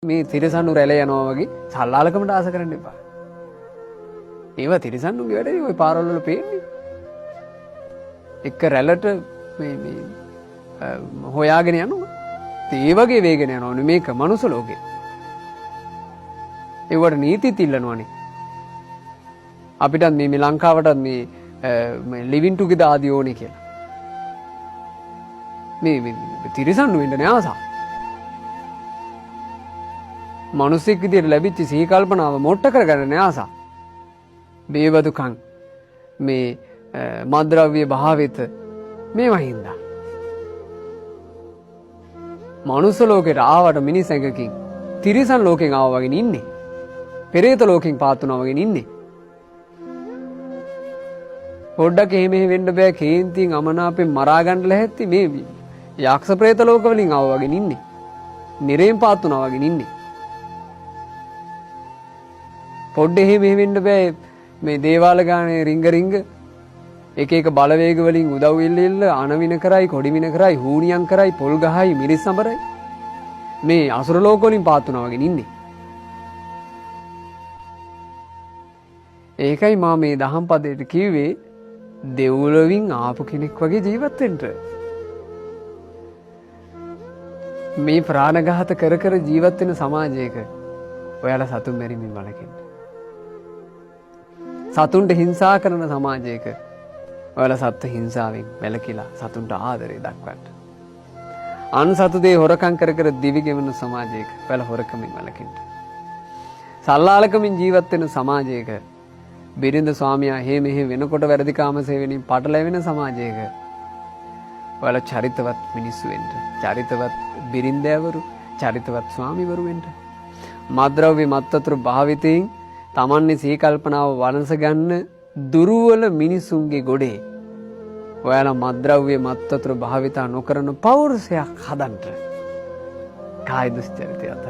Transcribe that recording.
මේ තිරසන්නු රැළ යනවා වගේ සල්ලාලකමට ආස කරන්න එපා. ඒවා තිරසන්නුගේ වැඩේ ওই පාරවල් වල පේන්නේ. එක රැළට මේ හොයාගෙන යනවා. ඒ වගේ වේගෙන යනවනේ මේක මනුස්ස ලෝකේ. ඒවට නීති තිල්ලනවනේ. අපිටත් මේ ලංකාවටත් මේ ලිවිං ටුගෙදර් ආදී ඕනේ කියලා. මේ තිරසන්නු වෙන්න නෑ ආසා. මනුස්සෙක් විදියට ලැබිච්ච සිහි කල්පනාව මොට්ට කරගන්න නෑ ආසා. බේවදුකම් මේ මද්ද්‍රව්‍ය භාවිත මේවා හින්දා. මනුස්ස ලෝකෙට ආවට මිනිස් ඇඟකින් තිරිසන් ලෝකෙන් ආවා වගේ ඉන්නේ. පෙරේත ලෝකෙන් පාත් වුණා වගේ ඉන්නේ. පොඩ්ඩක් එහෙම වෙන්න බෑ කේන්තියෙන් අමනාපෙන් මරා ගන්න ලැහැත්ති මේ යක්ෂ ප්‍රේත ලෝක වලින් ආවා වගේ ඉන්නේ. නිරේන් පාත් වුණා වගේ ඉන්නේ. පොඩ්ඩ එහෙම වෙන්න බෑ මේ දේවාල ගානේ රිංග එක එක බලවේග වලින් උදව් ඉල්ල අනවින කරයි කොඩි වින කරයි හූනියම් කරයි පොල් ගහයි මිරිස් සඹරයි මේ අසුර ලෝක වලින් පාත් වුණා වගේ ඉන්නේ. ඒකයි මම මේ දහම් පදයට කිව්වේ දෙව්ලොවින් ආපු කෙනෙක් වගේ ජීවත් වෙන්න. මේ ප්‍රාණඝාත කර කර ජීවත් වෙන සමාජයක ඔයාලා සතුන් මැරීමෙන් වළකින්න. සතුන්ට හිංසා කරන සමාජයක ඔයාලා සත්ත්ව හිංසාවෙන් වැළකීලා සතුන්ට ආදරේ දක්වන්න. අන් සතු දේ හොරකම් කර කර දිවි ගෙවන සමාජයක ඔයාලා හොරකමින් වැළකින්න. සල්ලාලකමින් ජීවත් වෙන සමාජයක බිරිඳ ස්වාමියා මෙහෙ වෙනකොට වැරදිකාම සේවනයෙන් පටලැවෙන සමාජයක ඔයාලා චරිතවත් මිනිස්සු වෙන්න. චරිතවත් බිරින්දෑවරු, චරිතවත් ස්වාමිවරු වෙන්න. මද්ද්‍රව්‍ය මත්වතුරු භාවිතයෙන් තමන්ගේ සිහි කල්පනාව වනස ගන්න දුර්වල මිනිසුන්ගේ ගොඩේ ඔයාලා මද්ද්‍රව්‍ය මත්වතුරු භාවිතා නොකරන පෞරුෂයක් හදන්න. කාය දුස්චරිතය අත